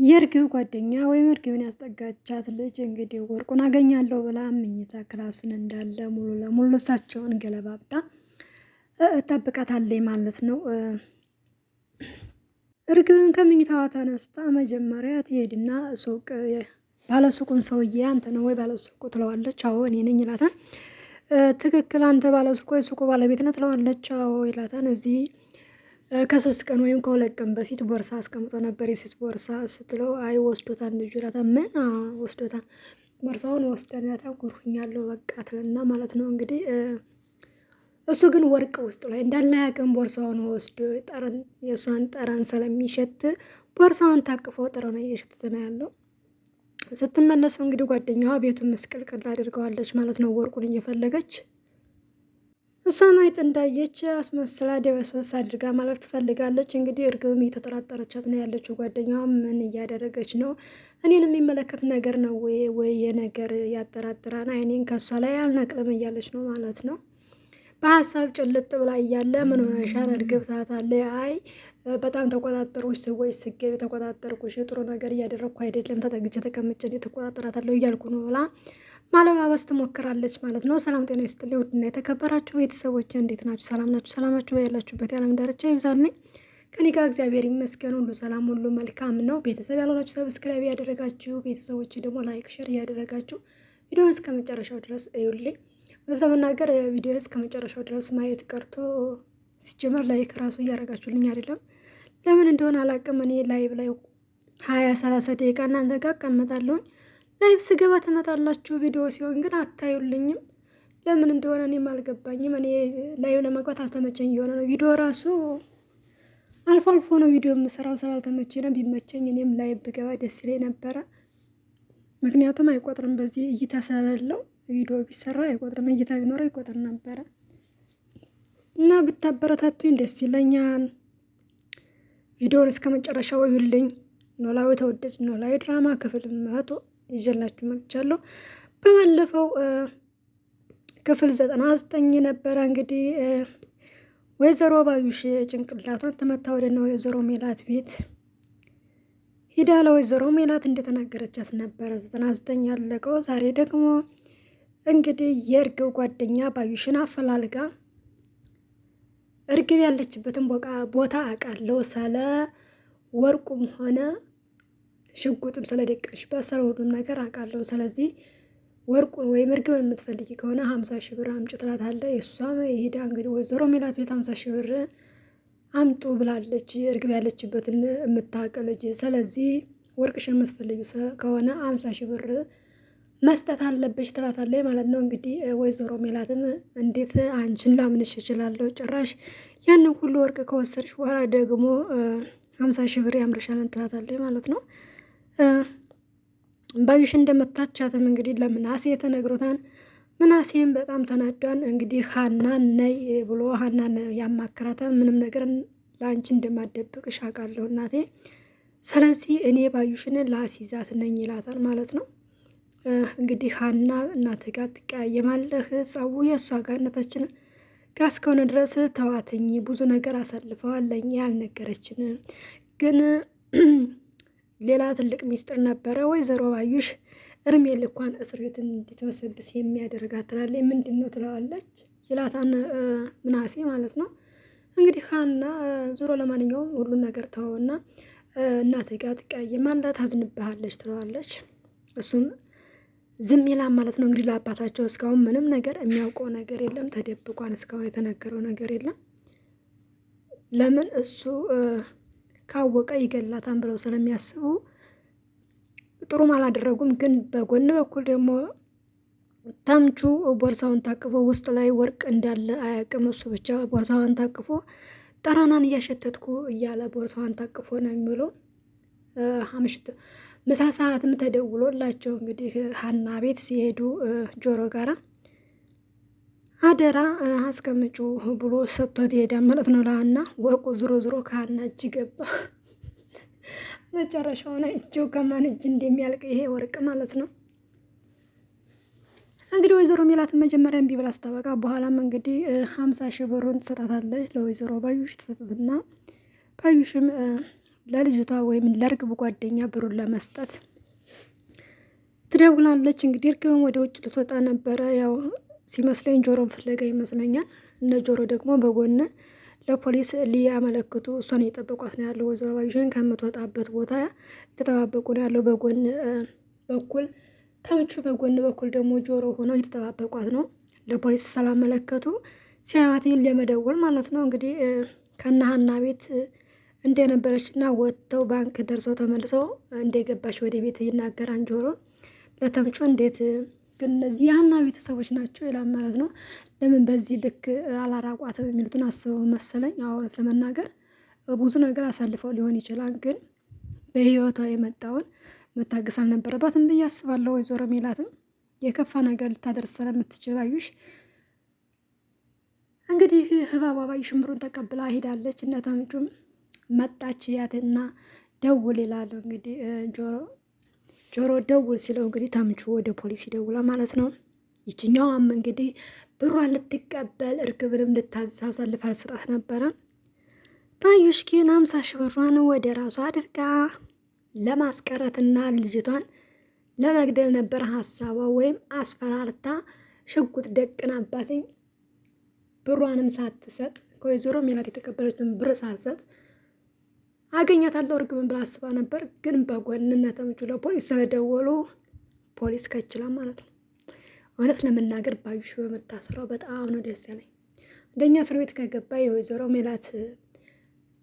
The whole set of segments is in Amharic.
የእርግብ ጓደኛ ወይም እርግብን ያስጠጋቻት ልጅ እንግዲህ ወርቁን አገኛለሁ ብላ መኝታ ክላሱን እንዳለ ሙሉ ለሙሉ ልብሳቸውን ገለባብጣ ጠብቃታለች ማለት ነው። እርግብን ከመኝታዋ ተነስታ መጀመሪያ ትሄድና ሱቅ ባለሱቁን ሰውዬ አንተ ነው ወይ ባለሱቁ ትለዋለች። አዎ እኔ ነኝ ይላታል። ትክክል አንተ ባለሱቁ የሱቁ ባለቤት ነህ ትለዋለች። አዎ ይላታል። እዚህ ከሶስት ቀን ወይም ከሁለት ቀን በፊት ቦርሳ አስቀምጦ ነበር የሴት ቦርሳ ስትለው አይ ወስዶታል ልጁ ይላታል። ምን ወስዶታል? ቦርሳውን ወስደናታ ጉርሁኛለሁ በቃ ትልና ማለት ነው እንግዲህ እሱ ግን ወርቅ ውስጡ ላይ እንዳለ ያቀን ቦርሳውን ወስዶ ጠረን የሷን ጠረን ስለሚሸት ቦርሳውን ታቅፎ ጠረን እየሸተተ ነው ያለው። ስትመለስ እንግዲህ ጓደኛዋ ቤቱን መስቀልቅል አድርገዋለች ማለት ነው ወርቁን እየፈለገች። እሷ ማየት እንዳየች አስመስላ ደበስበስ አድርጋ ማለፍ ትፈልጋለች። እንግዲህ እርግብም እየተጠራጠረቻት ነው ያለችው። ጓደኛዋ ምን እያደረገች ነው? እኔን የሚመለከት ነገር ነው ወይ የነገር ያጠራጥራን አይኔን ከሷ ላይ አልነቅልም እያለች ነው ማለት ነው። በሀሳብ ጭልጥ ብላ እያለ ምን ሆነሻል እርግብ ትላታለች። አይ በጣም ተቆጣጠሩሽ ሰዎች ስገቢ ተቆጣጠርኩሽ ጥሩ ነገር እያደረግኩ አይደለም ተጠግቼ ተቀምጬ ተቆጣጠራታለሁ እያልኩ ነው ብላ ማለባበስ ትሞክራለች ማለት ነው። ሰላም ጤና ይስጥልኝ ውድና የተከበራችሁ ቤተሰቦች እንዴት ናችሁ? ሰላም ናችሁ? ሰላማችሁ ያላችሁበት የዓለም ዳርቻ ይብዛልኝ። ከኔ ጋር እግዚአብሔር ይመስገን ሁሉ ሰላም ሁሉ መልካም ነው። ቤተሰብ ያልሆናችሁ ሰብስክራይብ ያደረጋችሁ ቤተሰቦች ደግሞ ላይክ ሼር እያደረጋችሁ ቪዲዮውን እስከ መጨረሻው ድረስ እዩልኝ። ለመናገር ቪዲዮውን እስከ መጨረሻው ድረስ ማየት ቀርቶ ሲጀመር ላይክ ራሱ እያደረጋችሁልኝ አይደለም። ለምን እንደሆነ አላቅም። እኔ ላይቭ ላይ 20-30 ደቂቃ እናንተ ጋር እቀመጣለሁኝ። ላይቭ ስገባ ትመጣላችሁ፣ ቪዲዮ ሲሆን ግን አታዩልኝም። ለምን እንደሆነ እኔም አልገባኝም። እኔ ላይቭ ለመግባት አልተመቸኝ እየሆነ ነው። ቪዲዮ ራሱ አልፎ አልፎ ነው ቪዲዮ የምሰራው ስላልተመቸኝ ነው። ቢመቸኝ እኔም ላይቭ ብገባ ደስ ይለኝ ነበረ። ምክንያቱም አይቆጥርም በዚህ እይታ ስለሌለው ቪዲዮ ቢሰራ አይቆጥርም፣ እይታ ቢኖረው ይቆጥር ነበረ እና ብታበረታቱኝ ደስ ይለኛል። ቪዲዮውን እስከ መጨረሻው እዩልኝ። ኖላዊ ተወዳጅ ኖላዊ ድራማ ክፍል 100 ይዤላችሁ መጥቻለሁ። በባለፈው ክፍል 99 ነበረ እንግዲህ ወይዘሮ ባዩሽ ጭንቅላቷን ተመታ ወደ ነው ወይዘሮ ሜላት ቤት ሂዳ ለወይዘሮ ሜላት እንደተናገረቻት ነበረ 99 ያለቀው። ዛሬ ደግሞ እንግዲህ የእርግብ ጓደኛ ባዩሽን አፈላልጋ እርግብ ያለችበትን ቦታ አውቃለሁ፣ ስለ ወርቁም ሆነ ሽጉጥም ስለደቀንሽበት ስለ ሁሉም ነገር አውቃለሁ። ስለዚህ ወርቁን ወይም እርግብን የምትፈልጊ ከሆነ 50 ሺህ ብር አምጪ ትላታለች። እሷም ሄዳ እንግዲህ ወይዘሮ ሜላት ቤት 50 ሺህ ብር አምጡ ብላለች፣ እርግብ ያለችበትን የምታውቅ ልጅ። ስለዚህ ወርቅሽ የምትፈልጊ ከሆነ 50 ሺህ ብር መስጠት አለብሽ ትላታለች ማለት ነው። እንግዲህ ወይዘሮ ሜላትም እንዴት አንቺን ላምንሽ እችላለሁ? ጭራሽ ያንን ሁሉ ወርቅ ከወሰድሽ በኋላ ደግሞ 50 ሺህ ብር ያምርሻልን ትላታለች ማለት ነው። ባዩሽ እንደመታቻትም እንግዲህ ለምናሴ ተነግሮታል። ምናሴም በጣም ተናዷን። እንግዲህ ሀናን ነይ ብሎ ሀናን ያማክራታል። ምንም ነገር ለአንቺ እንደማደብቅሽ አውቃለሁ እናቴ፣ ስለዚህ እኔ ባዩሽን ላሲዛት ነኝ ይላታል ማለት ነው። እንግዲህ ሀና እናት ጋር ትቀያየማለህ፣ ጸቡ የእሷ ጋርነታችን ጋር እስከሆነ ድረስ ተዋትኝ፣ ብዙ ነገር አሳልፈዋል፣ ለእኛ ያልነገረችን ግን ሌላ ትልቅ ሚስጥር ነበረ። ወይዘሮ ባዩሽ እርሜ ልኳን እስር ቤት እንድትበሰብስ የሚያደርጋት ትላለች። ምንድን ነው ትለዋለች ይላታን ምናሴ ማለት ነው። እንግዲህ ሀና ዞሮ ለማንኛውም ሁሉን ነገር ተወውና እናት ጋር ትቀያየማለህ፣ ታዝንብሃለች ትለዋለች። እሱም ዝም ይላል ማለት ነው። እንግዲህ ለአባታቸው እስካሁን ምንም ነገር የሚያውቀው ነገር የለም፣ ተደብቋን እስካሁን የተነገረው ነገር የለም። ለምን እሱ ካወቀ ይገላታን ብለው ስለሚያስቡ ጥሩም አላደረጉም። ግን በጎን በኩል ደግሞ ተምቹ ቦርሳውን ታቅፎ ውስጥ ላይ ወርቅ እንዳለ አያውቅም። እሱ ብቻ ቦርሳዋን ታቅፎ ጠራናን እያሸተትኩ እያለ ቦርሳዋን ታቅፎ ነው የሚውለው። አምሽቶ ምሳ ሰዓትም ተደውሎላቸው እንግዲህ ሀና ቤት ሲሄዱ ጆሮ ጋራ አደራ አስቀምጩ ብሎ ሰጥቷት ይሄዳል ማለት ነው ለሀና። ወርቁ ዞሮ ዞሮ ከሀና እጅ ገባ። መጨረሻው ላይ እጅው ከማን እጅ እንደሚያልቅ ይሄ ወርቅ ማለት ነው። እንግዲህ ወይዘሮ ሜላትን መጀመሪያ እምቢ ብላ አስታወቃ። በኋላም እንግዲህ 50 ሺህ ብሩን ትሰጣታለች ለወይዘሮ ባዩሽ ትሰጣትና ባዩሽም ለልጅቷ ወይም ለእርግብ ጓደኛ ብሩን ለመስጠት ትደውላለች። እንግዲህ እርግብም ወደ ውጭ ልትወጣ ነበረ። ያው ሲመስለኝ ጆሮን ፍለጋ ይመስለኛል። እነ ጆሮ ደግሞ በጎን ለፖሊስ ሊያመለክቱ እሷን እየጠበቋት ነው ያለው። ወይዘሮ ባዩሽን ከምትወጣበት ቦታ የተጠባበቁ ነው ያለው በጎን በኩል ተምቹ፣ በጎን በኩል ደግሞ ጆሮ ሆነው እየተጠባበቋት ነው። ለፖሊስ ስላመለከቱ ሲያዩትን ለመደወል ማለት ነው። እንግዲህ ከነሀና ቤት እንደነበረች እና ወጥተው ባንክ ደርሰው ተመልሰው እንደገባች ወደ ቤት ይናገራን ጆሮ ለተምቹ። እንዴት ግን እነዚህ የሀና ቤተሰቦች ናቸው ይላል ማለት ነው። ለምን በዚህ ልክ አላራቋትም የሚሉትን አስበው መሰለኝ። እውነት ለመናገር ብዙ ነገር አሳልፈው ሊሆን ይችላል፣ ግን በህይወቷ የመጣውን መታገስ አልነበረባትም ብዬ አስባለሁ። ወይዘሮ ሜላትም የከፋ ነገር ልታደርስ ስለምትችል ባዩሽ እንግዲህ ህባባ ባዩሽን ብሩን ተቀብላ ሄዳለች። እነ ተምቹም መጣች ያትና ደውል ይላሉ እንግዲህ ጆሮ ደውል ሲለው እንግዲህ ተምቹ ወደ ፖሊስ ይደውላል ማለት ነው። ይችኛዋም እንግዲህ ብሯን ልትቀበል እርግብንም ልታሳልፍ አልሰጣት ነበረ። ባዩሽ ግን 50 ሺህ ብሯን ወደ ራሷ አድርጋ ለማስቀረትና ልጅቷን ለመግደል ነበር ሀሳቧ። ወይም አስፈራርታ ሽጉጥ ደቅናባትኝ ብሯንም ሳትሰጥ ከወይዘሮ ሜላት የተቀበለችውን ብር ሳትሰጥ አገኛታለሁ እርግብን ብላ አስባ ነበር። ግን በጎንነት ተምቹ ለፖሊስ ስለደወሉ ፖሊስ ከችላ ማለት ነው። እውነት ለመናገር ባዩሽ በመታሰሯ በጣም ነው ደስ ያለኝ። እንደኛ እስር ቤት ከገባ የወይዘሮ ሜላት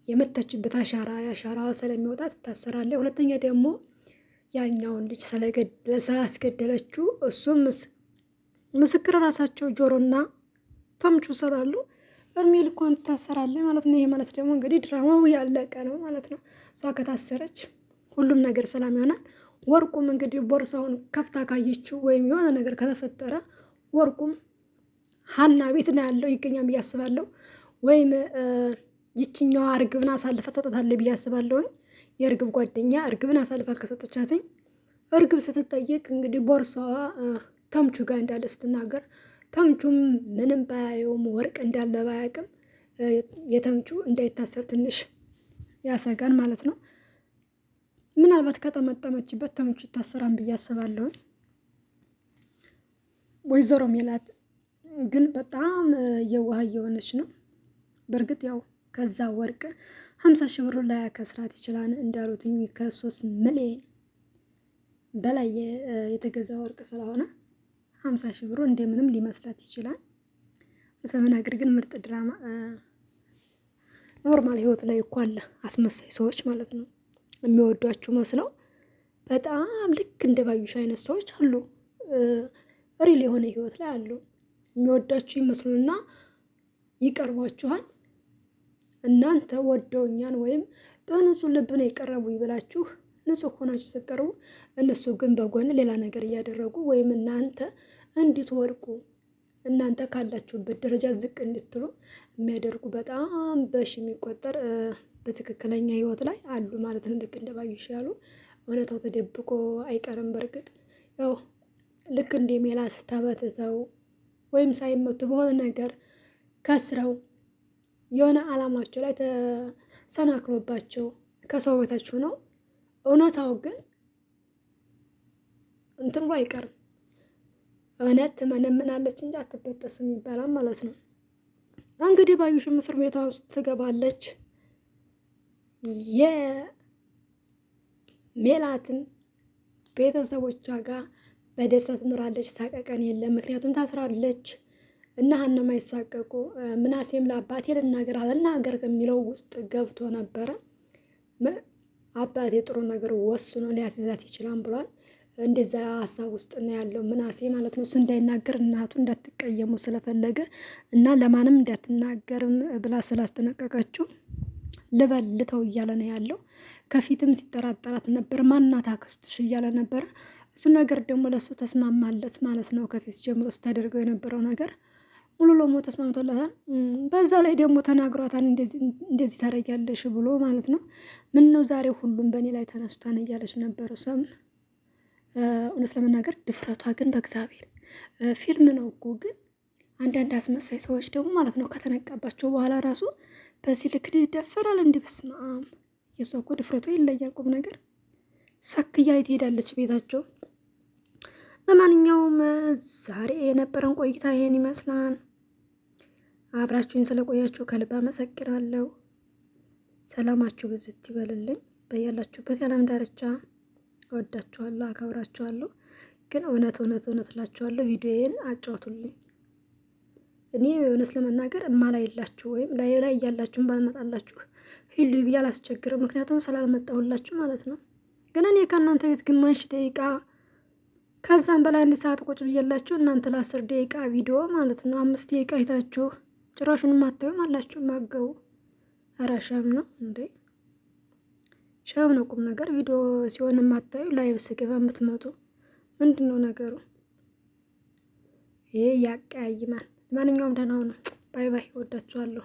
የመታችበት አሻራዋ ስለሚወጣ ትታሰራለች። ሁለተኛ ደግሞ ያኛውን ልጅ ስላስገደለችው እሱም ምስክር ራሳቸው ጆሮና ተምቹ ስላሉ እድሜ ልኳን ትታሰራለች ማለት ነው። ይሄ ማለት ደግሞ እንግዲህ ድራማው ያለቀ ነው ማለት ነው። እሷ ከታሰረች ሁሉም ነገር ሰላም ይሆናል። ወርቁም እንግዲህ ቦርሳውን ከፍታ ካየችው ወይም የሆነ ነገር ከተፈጠረ ወርቁም ሀና ቤት ነው ያለው ይገኛል ብዬ አስባለሁ። ወይም ይችኛዋ እርግብን አሳልፋ ትሰጣታለች ብዬ አስባለሁ። የእርግብ ጓደኛ እርግብን አሳልፋ ከሰጠቻትኝ እርግብ ስትጠየቅ እንግዲህ ቦርሳዋ ተምቹ ጋር እንዳለ ስትናገር ተምቹም ምንም ባያየውም ወርቅ እንዳለ ባያውቅም የተምቹ እንዳይታሰር ትንሽ ያሰጋን ማለት ነው። ምናልባት ከጠመጠመችበት ተምቹ ይታሰራን ብዬ አስባለሁ። ወይዘሮ ሜላት ግን በጣም የዋህ እየሆነች ነው። በእርግጥ ያው ከዛ ወርቅ 50 ሺህ ብሩ ላይ ከስራት ይችላል እንዳሉትኝ ከ3 ሚሊዮን በላይ የተገዛ ወርቅ ስለሆነ 50 ሺህ ብሩ እንደምንም ሊመስላት ይችላል። ለመናገር ግን ምርጥ ድራማ ኖርማል ህይወት ላይ እኮ አለ አስመሳይ ሰዎች ማለት ነው። የሚወዷችሁ መስለው በጣም ልክ እንደ ባዩሽ አይነት ሰዎች አሉ። ሪል የሆነ ህይወት ላይ አሉ። የሚወዳችሁ ይመስሉና ይቀርቧችኋል። እናንተ ወደውኛን ወይም በንጹህ ልብ ነው የቀረቡ ይብላችሁ ንጹህ ሆናችሁ ስትቀርቡ፣ እነሱ ግን በጎን ሌላ ነገር እያደረጉ ወይም እናንተ እንድትወድቁ እናንተ ካላችሁበት ደረጃ ዝቅ እንድትሉ የሚያደርጉ በጣም በሺ የሚቆጠር በትክክለኛ ህይወት ላይ አሉ ማለት ነው። ልክ እንደ ባዩሽ ያሉ እውነታው ተደብቆ አይቀርም። በእርግጥ ያው ልክ እንደ ሜላት ተመትተው ወይም ሳይመቱ በሆነ ነገር ከስረው የሆነ አላማቸው ላይ ተሰናክሎባቸው ከሰው በታች ሆነው እውነታው ግን እንትን ብሎ አይቀርም። እውነት ትመነምናለች እንጂ አትበጠስም ይባላል ማለት ነው። እንግዲህ ባዩሽም እስር ቤቷ ውስጥ ትገባለች። የሜላትን ቤተሰቦቿ ጋር በደስታ ትኖራለች። ሳቀቀን የለም፣ ምክንያቱም ታስራለች እና ሀናም አይሳቀቁ። ምናሴም ለአባቴ ልናገር አልናገር ከሚለው ውስጥ ገብቶ ነበረ። አባቴ ጥሩ ነገር ወስኖ ሊያስይዛት ይችላል ብሏል። እንደዛ ሀሳብ ውስጥ ነው ያለው ምናሴ ማለት ነው። እሱ እንዳይናገር እናቱ እንዳትቀየሙ ስለፈለገ እና ለማንም እንዳትናገርም ብላ ስላስጠነቀቀችው ልበልተው እያለ ነው ያለው። ከፊትም ሲጠራጠራት ነበር። ማናት አክስትሽ እያለ ነበረ። እሱ ነገር ደግሞ ለእሱ ተስማማለት ማለት ነው። ከፊት ጀምሮ ስታደርገው የነበረው ነገር ሙሉ ለሙሉ ተስማምቶለታል። በዛ ላይ ደግሞ ተናግሯታል። እንደዚህ ታደርጊያለሽ ብሎ ማለት ነው። ምን ነው ዛሬ ሁሉም በእኔ ላይ ተነስቷን እያለች ነበር እሷም። እውነት ለመናገር ድፍረቷ ግን በእግዚአብሔር ፊልም ነው እኮ። ግን አንዳንድ አስመሳይ ሰዎች ደግሞ ማለት ነው ከተነቃባቸው በኋላ ራሱ በዚህ ልክ ይደፈራል። እንዲህ በስመ አብ የእሷ እኮ ድፍረቷ ይለያል። ቁም ነገር ሰክያ ትሄዳለች ቤታቸው። ለማንኛውም ዛሬ የነበረን ቆይታ ይሄን ይመስላል። አብራችሁኝ ስለቆያችሁ ከልብ አመሰግናለሁ። ሰላማችሁ ብዝት ይበልልኝ በያላችሁበት የዓለም ዳርቻ። እወዳችኋለሁ፣ አከብራችኋለሁ። ግን እውነት እላችኋለሁ ቪዲዮዬን አጫውቱልኝ። እኔ እውነት ለመናገር እማላይላችሁ ወይም ላይ እያላችሁም ባልመጣላችሁ ሂሉ ብዬ አላስቸግርም፣ ምክንያቱም ስላልመጣሁላችሁ ማለት ነው። ግን እኔ ከእናንተ ቤት ግማሽ ደቂቃ ከዛም በላይ 1 ሰዓት ቁጭ ብዬላችሁ እናንተ ለ10 ደቂቃ ቪዲዮ ማለት ነው 5 ደቂቃ አይታችሁ ጭራሹን ማታዩም አላችሁ ማገቡ። ኧረ ሸም ነው እንዴ! ሸም ነው ቁም ነገር። ቪዲዮ ሲሆን ማታዩ ላይቭ ስገባ የምትመጡ ምንድን ነው ነገሩ? ይሄ ያቀያይማል። ማንኛውም ደህና ነው። ባይ ባይ። ወዳችኋለሁ።